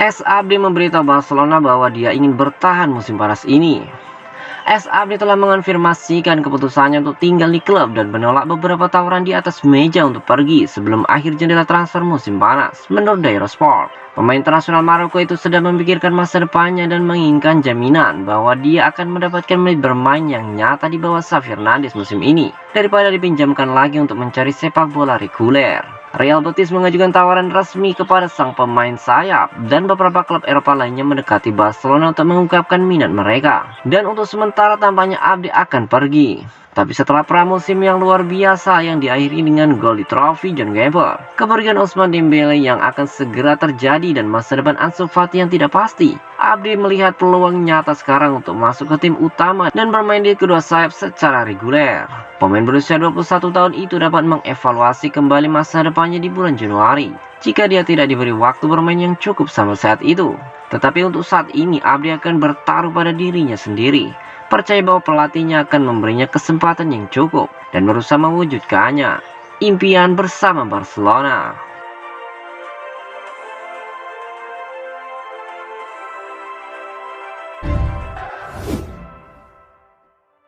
SAB memberitahu Barcelona bahwa dia ingin bertahan musim panas ini. SAB telah mengonfirmasikan keputusannya untuk tinggal di klub dan menolak beberapa tawaran di atas meja untuk pergi sebelum akhir jendela transfer musim panas, menurut Eurosport. Pemain internasional Maroko itu sedang memikirkan masa depannya dan menginginkan jaminan bahwa dia akan mendapatkan menit bermain yang nyata di bawah Xavi Hernandez musim ini, daripada dipinjamkan lagi untuk mencari sepak bola reguler. Real Betis mengajukan tawaran resmi kepada sang pemain sayap dan beberapa klub Eropa lainnya mendekati Barcelona untuk mengungkapkan minat mereka. Dan untuk sementara tampaknya Abdi akan pergi. Tapi setelah pramusim yang luar biasa yang diakhiri dengan gol di trofi John Gamper, kepergian Ousmane Dembele yang akan segera terjadi dan masa depan Ansu Fati yang tidak pasti, Abdi melihat peluang nyata sekarang untuk masuk ke tim utama dan bermain di kedua sayap secara reguler. Pemain berusia 21 tahun itu dapat mengevaluasi kembali masa depannya di bulan Januari jika dia tidak diberi waktu bermain yang cukup sama saat itu. Tetapi untuk saat ini Abdi akan bertaruh pada dirinya sendiri, percaya bahwa pelatihnya akan memberinya kesempatan yang cukup dan berusaha mewujudkannya impian bersama Barcelona.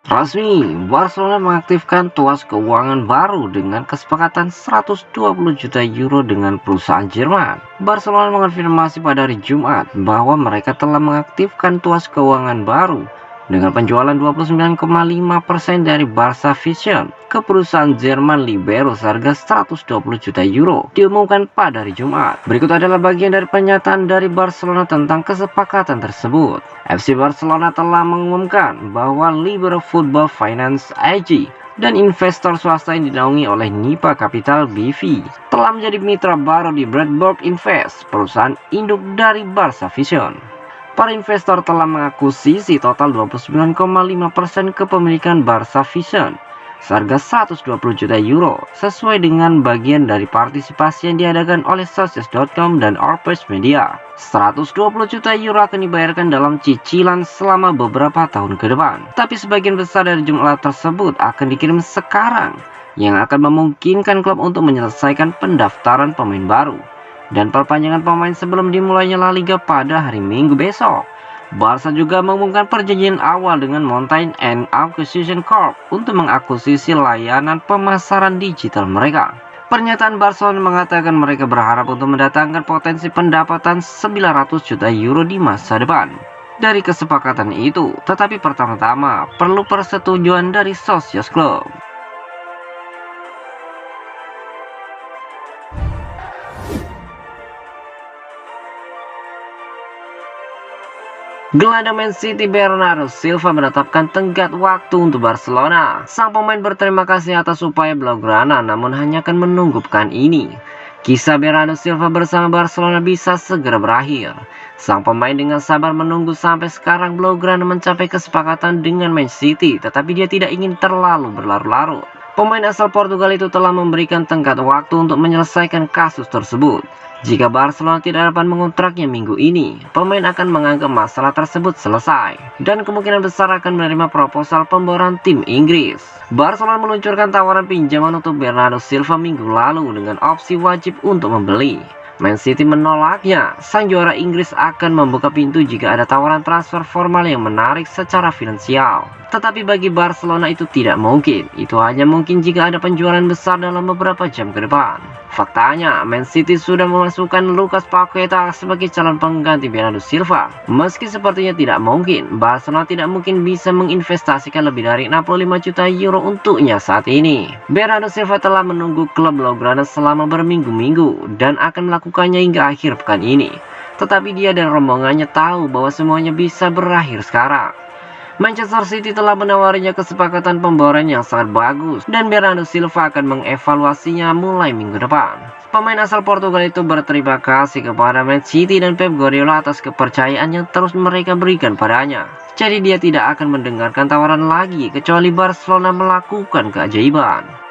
Resmi, Barcelona mengaktifkan tuas keuangan baru dengan kesepakatan 120 juta euro dengan perusahaan Jerman. Barcelona mengonfirmasi pada hari Jumat bahwa mereka telah mengaktifkan tuas keuangan baru dengan penjualan 29,5% dari Barca Vision ke perusahaan Jerman Libero seharga 120 juta euro diumumkan pada hari Jumat. Berikut adalah bagian dari pernyataan dari Barcelona tentang kesepakatan tersebut. FC Barcelona telah mengumumkan bahwa Libero Football Finance AG dan investor swasta yang dinaungi oleh Nipa Capital BV telah menjadi mitra baru di Bradburg Invest, perusahaan induk dari Barca Vision. Para investor telah mengakuisisi total 29,5% kepemilikan Barca Vision seharga 120 juta euro sesuai dengan bagian dari partisipasi yang diadakan oleh Socios.com dan Orpes Media. 120 juta euro akan dibayarkan dalam cicilan selama beberapa tahun ke depan, tapi sebagian besar dari jumlah tersebut akan dikirim sekarang, yang akan memungkinkan klub untuk menyelesaikan pendaftaran pemain baru dan perpanjangan pemain sebelum dimulainya La Liga pada hari Minggu besok. Barca juga mengumumkan perjanjian awal dengan Mountain and Acquisition Corp untuk mengakuisisi layanan pemasaran digital mereka. Pernyataan Barcelona mengatakan mereka berharap untuk mendatangkan potensi pendapatan 900 juta euro di masa depan dari kesepakatan itu, tetapi pertama-tama perlu persetujuan dari Socios Club. Gelandang Man City Bernardo Silva menetapkan tenggat waktu untuk Barcelona. Sang pemain berterima kasih atas upaya Blaugrana, namun hanya akan menunggu pekan ini. Kisah Bernardo Silva bersama Barcelona bisa segera berakhir. Sang pemain dengan sabar menunggu sampai sekarang Blaugrana mencapai kesepakatan dengan Man City, tetapi dia tidak ingin terlalu berlarut-larut. Pemain asal Portugal itu telah memberikan tenggat waktu untuk menyelesaikan kasus tersebut. Jika Barcelona tidak dapat mengontraknya minggu ini, pemain akan menganggap masalah tersebut selesai dan kemungkinan besar akan menerima proposal pembayaran tim Inggris. Barcelona meluncurkan tawaran pinjaman untuk Bernardo Silva minggu lalu dengan opsi wajib untuk membeli. Man City menolaknya. Sang juara Inggris akan membuka pintu jika ada tawaran transfer formal yang menarik secara finansial. Tetapi bagi Barcelona itu tidak mungkin. Itu hanya mungkin jika ada penjualan besar dalam beberapa jam ke depan. Faktanya, Man City sudah memasukkan Lucas Paqueta sebagai calon pengganti Bernardo Silva. Meski sepertinya tidak mungkin, Barcelona tidak mungkin bisa menginvestasikan lebih dari 65 juta euro untuknya saat ini. Bernardo Silva telah menunggu klub Blaugrana selama berminggu-minggu dan akan melakukannya hingga akhir pekan ini. Tetapi dia dan rombongannya tahu bahwa semuanya bisa berakhir sekarang. Manchester City telah menawarinya kesepakatan pembayaran yang sangat bagus dan Bernardo Silva akan mengevaluasinya mulai minggu depan. Pemain asal Portugal itu berterima kasih kepada Man City dan Pep Guardiola atas kepercayaan yang terus mereka berikan padanya. Jadi dia tidak akan mendengarkan tawaran lagi kecuali Barcelona melakukan keajaiban.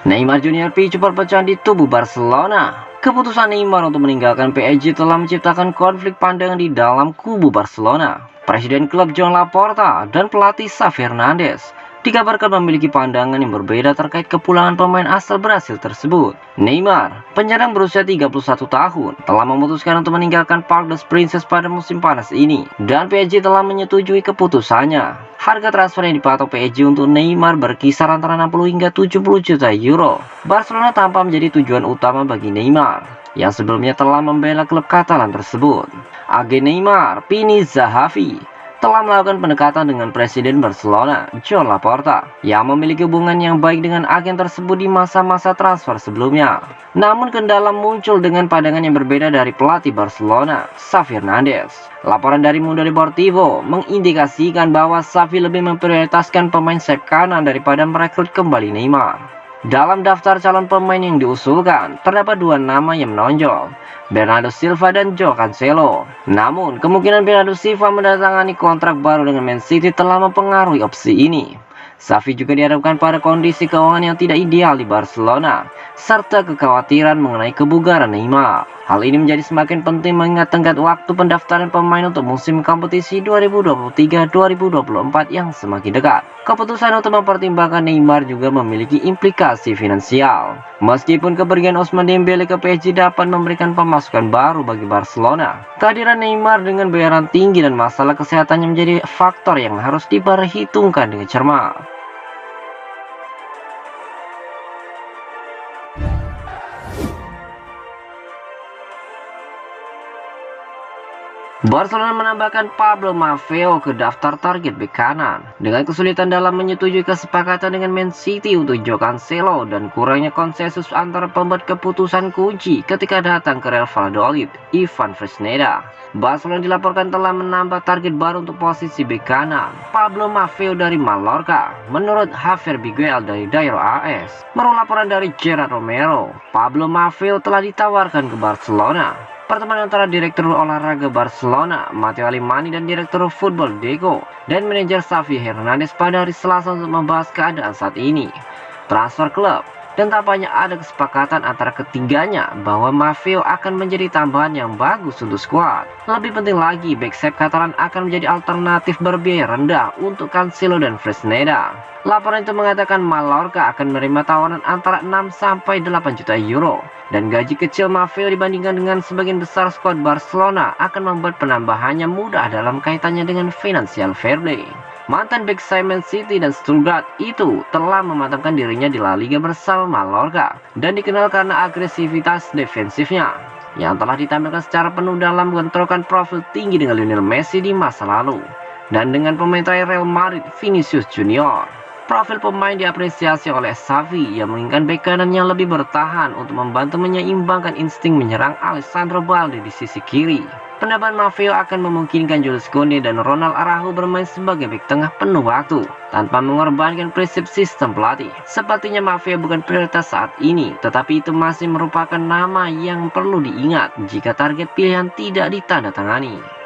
Neymar Junior picu perpecahan di tubuh Barcelona. Keputusan Neymar untuk meninggalkan PSG telah menciptakan konflik pandangan di dalam kubu Barcelona. Presiden klub Joan Laporta dan pelatih Xavi Hernandez dikabarkan memiliki pandangan yang berbeda terkait kepulangan pemain asal Brasil tersebut. Neymar, penyerang berusia 31 tahun, telah memutuskan untuk meninggalkan Parc des Princes pada musim panas ini, dan PSG telah menyetujui keputusannya. Harga transfer yang dipatok PSG untuk Neymar berkisar antara 60 hingga 70 juta euro. Barcelona tampak menjadi tujuan utama bagi Neymar, yang sebelumnya telah membela klub Katalan tersebut. Agen Neymar, Pini Zahavi, telah melakukan pendekatan dengan Presiden Barcelona, Joan Laporta, yang memiliki hubungan yang baik dengan agen tersebut di masa-masa transfer sebelumnya. Namun kendala muncul dengan pandangan yang berbeda dari pelatih Barcelona, Xavi Hernandez. Laporan dari Mundo Deportivo mengindikasikan bahwa Xavi lebih memprioritaskan pemain sayap kanan daripada merekrut kembali Neymar. Dalam daftar calon pemain yang diusulkan, terdapat dua nama yang menonjol, Bernardo Silva dan Joao Cancelo. Namun, kemungkinan Bernardo Silva mendatangani kontrak baru dengan Man City telah mempengaruhi opsi ini. Xavi juga dihadapkan pada kondisi keuangan yang tidak ideal di Barcelona, serta kekhawatiran mengenai kebugaran Neymar. Hal ini menjadi semakin penting mengingat tenggat waktu pendaftaran pemain untuk musim kompetisi 2023-2024 yang semakin dekat. Keputusan untuk mempertimbangkan Neymar juga memiliki implikasi finansial. Meskipun kepergian Ousmane Dembele ke PSG dapat memberikan pemasukan baru bagi Barcelona, kehadiran Neymar dengan bayaran tinggi dan masalah kesehatannya menjadi faktor yang harus diperhitungkan dengan cermat. Barcelona menambahkan Pablo Maffeo ke daftar target bek kanan. Dengan kesulitan dalam menyetujui kesepakatan dengan Man City untuk Joao Cancelo dan kurangnya konsensus antara pembuat keputusan kunci ketika datang ke Real Valladolid, Ivan Fresneda, Barcelona dilaporkan telah menambah target baru untuk posisi bek kanan, Pablo Maffeo dari Mallorca. Menurut Javier Biguel dari Dairo AS, menurut laporan dari Gerard Romero, Pablo Maffeo telah ditawarkan ke Barcelona. Pertemuan antara Direktur Olahraga Barcelona, Matteo Alemany, dan Direktur Football Deco dan manajer Xavi Hernandez pada hari Selasa untuk membahas keadaan saat ini, transfer klub, dan tampaknya ada kesepakatan antara ketiganya bahwa Maffeo akan menjadi tambahan yang bagus untuk skuad. Lebih penting lagi, back sayap Katalan akan menjadi alternatif berbiaya rendah untuk Cancelo dan Fresneda. Laporan itu mengatakan Mallorca akan menerima tawaran antara 6-8 juta euro, dan gaji kecil Maffeo dibandingkan dengan sebagian besar skuad Barcelona akan membuat penambahannya mudah dalam kaitannya dengan financial fair play. Mantan bek sayap Man City dan Stuttgart itu telah mematangkan dirinya di La Liga bersama Mallorca dan dikenal karena agresivitas defensifnya yang telah ditampilkan secara penuh dalam bentrokan profil tinggi dengan Lionel Messi di masa lalu dan dengan pemain terakhir Real Madrid Vinicius Junior. Profil pemain diapresiasi oleh Xavi yang menginginkan bek kanan yang lebih bertahan untuk membantu menyeimbangkan insting menyerang Alessandro Balde di sisi kiri. Penambahan Maffeo akan memungkinkan Jules Koundé dan Ronald Araujo bermain sebagai bek tengah penuh waktu tanpa mengorbankan prinsip sistem pelatih. Sepertinya Maffeo bukan prioritas saat ini, tetapi itu masih merupakan nama yang perlu diingat jika target pilihan tidak ditandatangani.